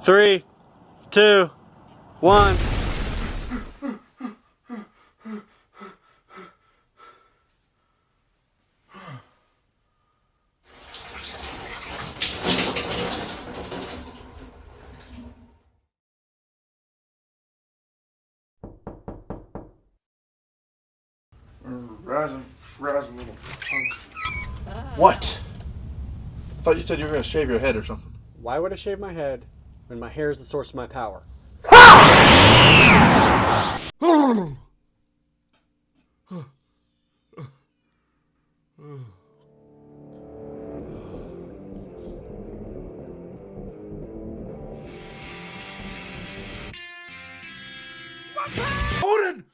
3, 2, 1. Razzing little punk. What? I thought you said you were going to shave your head or something. Why would I shave my head when my hair is the source of my power? Odin!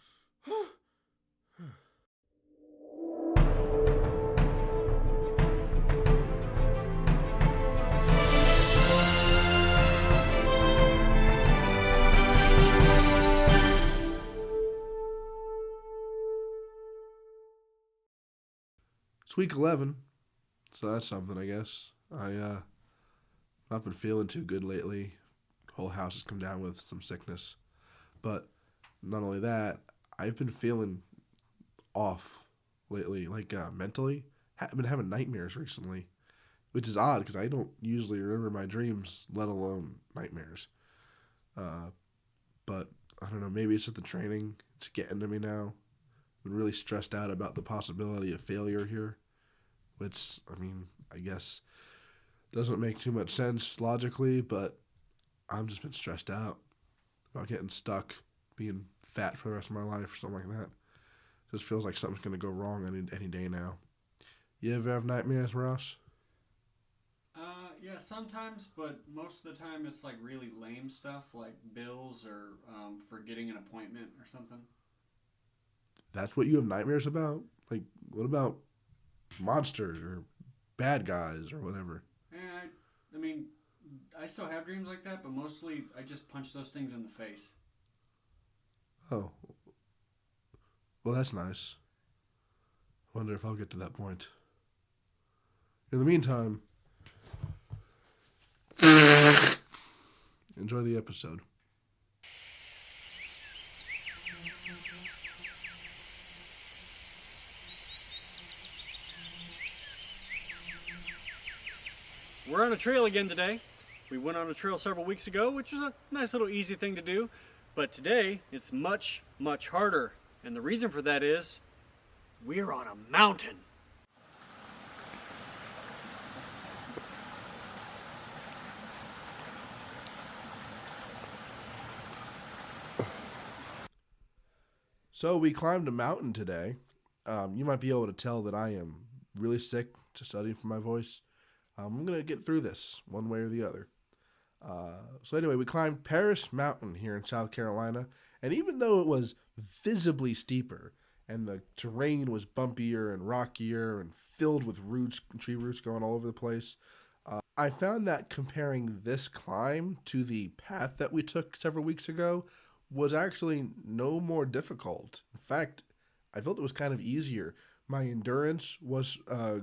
It's week 11, so that's something, I guess. I've not been feeling too good lately. Whole house has come down with some sickness. But not only that, I've been feeling off lately, like mentally. I've been having nightmares recently, which is odd because I don't usually remember my dreams, let alone nightmares. But I don't know, maybe it's just the training. It's getting to me now. Been really stressed out about the possibility of failure here, which, I mean, I guess doesn't make too much sense logically, but I've just been stressed out about getting stuck, being fat for the rest of my life or something like that. Just feels like something's going to go wrong any day now. You ever have nightmares, Ross? Yeah, sometimes, but most of the time it's like really lame stuff, like bills or forgetting an appointment or something. That's what you have nightmares about? Like, what about monsters or bad guys or whatever? Yeah, I mean, I still have dreams like that, but mostly I just punch those things in the face. Oh, well, that's nice. Wonder if I'll get to that point. In the meantime, enjoy the episode. We're on a trail again today. We went on a trail several weeks ago, which was a nice little easy thing to do. But today, it's much, much harder. And the reason for that is, we're on a mountain. So we climbed a mountain today. You might be able to tell that I am really sick, just studying for my voice. I'm going to get through this one way or the other. So anyway, we climbed Paris Mountain here in South Carolina. And even though it was visibly steeper and the terrain was bumpier and rockier and filled with roots, tree roots going all over the place, I found that comparing this climb to the path that we took several weeks ago was actually no more difficult. In fact, I felt it was kind of easier. My endurance was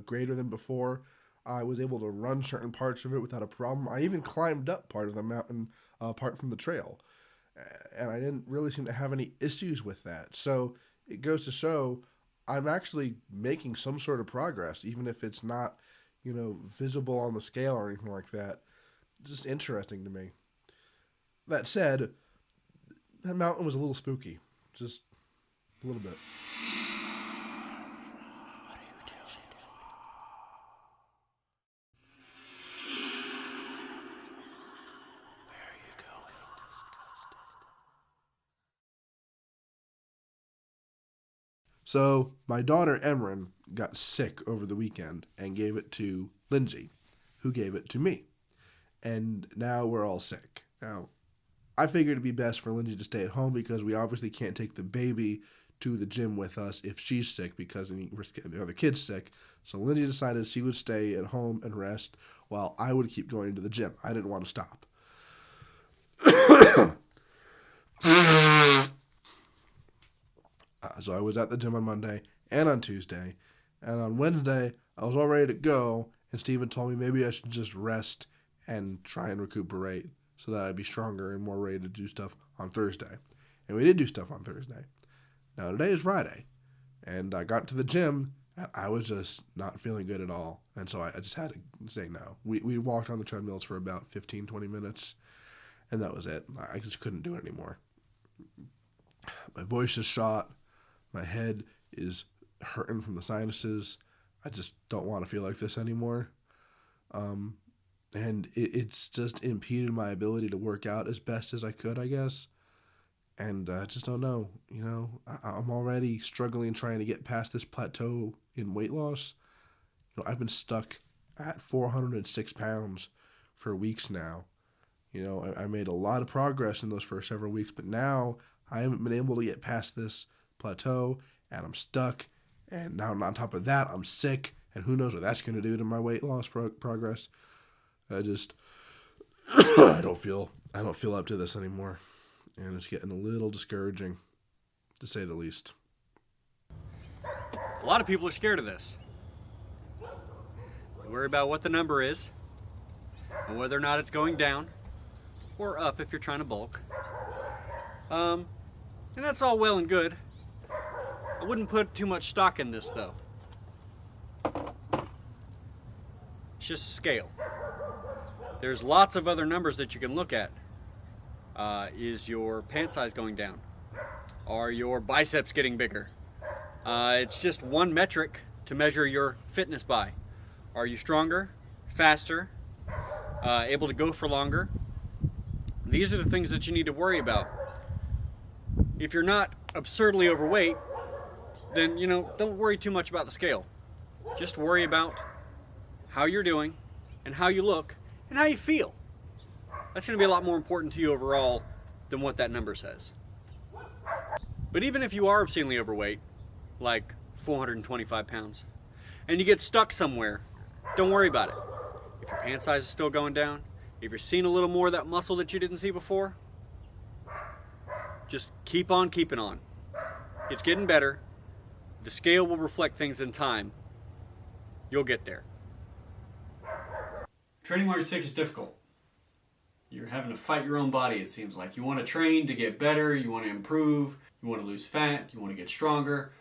greater than before. I was able to run certain parts of it without a problem. I even climbed up part of the mountain apart from the trail. And I didn't really seem to have any issues with that. So it goes to show I'm actually making some sort of progress, even if it's not, visible on the scale or anything like that. It's just interesting to me. That said, that mountain was a little spooky. Just a little bit. So my daughter Emran got sick over the weekend and gave it to Lindsay, who gave it to me. And now we're all sick. Now, I figured it'd be best for Lindsay to stay at home because we obviously can't take the baby to the gym with us if she's sick because then you risk getting the other kids sick. So Lindsay decided she would stay at home and rest while I would keep going to the gym. I didn't want to stop. So I was at the gym on Monday and on Tuesday. And on Wednesday, I was all ready to go. And Steven told me maybe I should just rest and try and recuperate so that I'd be stronger and more ready to do stuff on Thursday. And we did do stuff on Thursday. Now today is Friday, and I got to the gym, and I was just not feeling good at all. And so I just had to say no. We walked on the treadmills for about 15, 20 minutes, and that was it. I just couldn't do it anymore. My voice is shot. My head is hurting from the sinuses. I just don't want to feel like this anymore. And it's just impeded my ability to work out as best as I could, I guess. And I just don't know. I'm already struggling trying to get past this plateau in weight loss. I've been stuck at 406 pounds for weeks now. I made a lot of progress in those first several weeks, but now I haven't been able to get past this plateau, and I'm stuck. And now on top of that, I'm sick, and who knows what that's going to do to my weight loss progress. I don't feel up to this anymore, and it's getting a little discouraging, to say the least. A lot of people are scared of this. They worry about what the number is, and whether or not it's going down, or up if you're trying to bulk. And that's all well and good. I wouldn't put too much stock in this, though. It's just a scale. There's lots of other numbers that you can look at. Is your pant size going down? Are your biceps getting bigger? It's just one metric to measure your fitness by. Are you stronger, faster, able to go for longer? These are the things that you need to worry about. If you're not absurdly overweight, then, don't worry too much about the scale. Just worry about how you're doing and how you look and how you feel. That's going to be a lot more important to you overall than what that number says. But even if you are obscenely overweight, like 425 pounds, and you get stuck somewhere, don't worry about it. If your pant size is still going down, if you're seeing a little more of that muscle that you didn't see before, just keep on keeping on. It's getting better. The scale will reflect things in time. You'll get there. Training while you're sick is difficult. You're having to fight your own body, it seems like. You want to train to get better, you want to improve, you want to lose fat, you want to get stronger,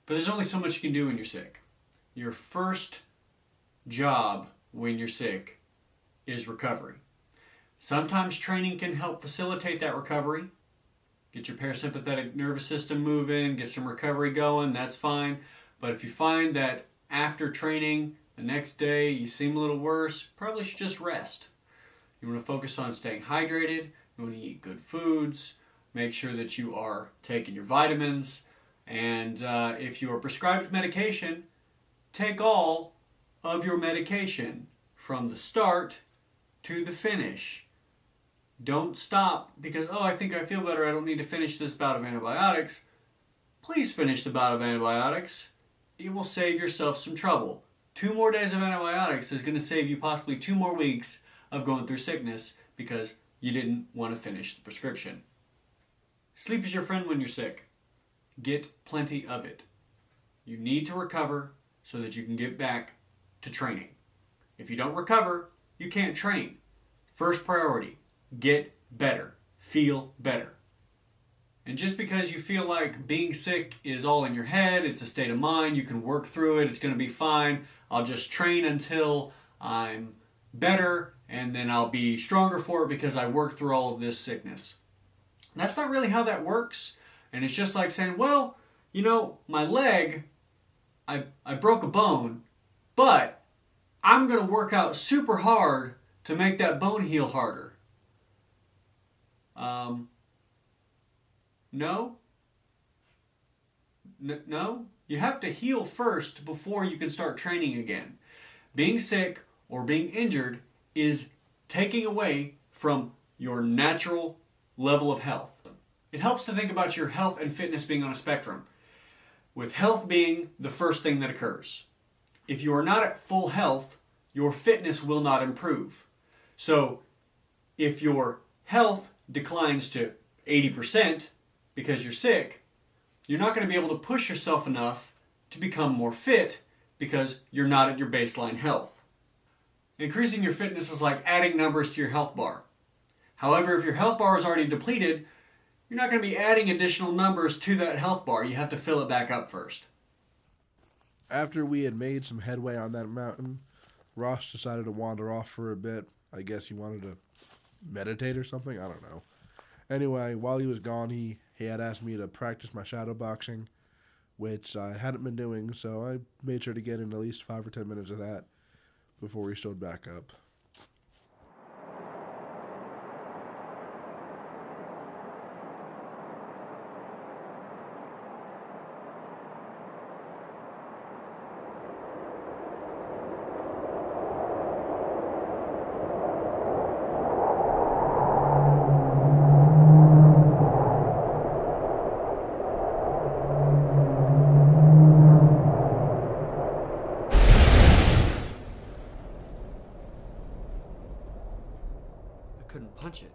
but there's only so much you can do when you're sick. Your first job when you're sick is recovery. Sometimes training can help facilitate that recovery. Get your parasympathetic nervous system moving, get some recovery going, that's fine. But if you find that after training, the next day you seem a little worse, probably should just rest. You want to focus on staying hydrated, you want to eat good foods, make sure that you are taking your vitamins, and if you are prescribed medication, take all of your medication from the start to the finish. Don't stop because, I think I feel better, I don't need to finish this bout of antibiotics. Please finish the bout of antibiotics. You will save yourself some trouble. 2 more days of antibiotics is going to save you possibly 2 more weeks of going through sickness because you didn't want to finish the prescription. Sleep is your friend when you're sick. Get plenty of it. You need to recover so that you can get back to training. If you don't recover, you can't train. First priority, get better. Feel better. And just because you feel like being sick is all in your head, it's a state of mind, you can work through it, it's going to be fine, I'll just train until I'm better, and then I'll be stronger for it because I worked through all of this sickness. And that's not really how that works. And it's just like saying, my leg, I broke a bone, but I'm going to work out super hard to make that bone heal harder. No. You have to heal first before you can start training again. Being sick or being injured is taking away from your natural level of health. It helps to think about your health and fitness being on a spectrum, with health being the first thing that occurs. If you are not at full health, your fitness will not improve. So if your health declines to 80% because you're sick, you're not going to be able to push yourself enough to become more fit because you're not at your baseline health. Increasing your fitness is like adding numbers to your health bar. However, if your health bar is already depleted, you're not going to be adding additional numbers to that health bar. You have to fill it back up first. After we had made some headway on that mountain, Ross decided to wander off for a bit. I guess he wanted to meditate or something. I don't know. Anyway, while he was gone, he had asked me to practice my shadow boxing, which I hadn't been doing, so I made sure to get in at least 5 or 10 minutes of that before we showed back up. I couldn't punch it.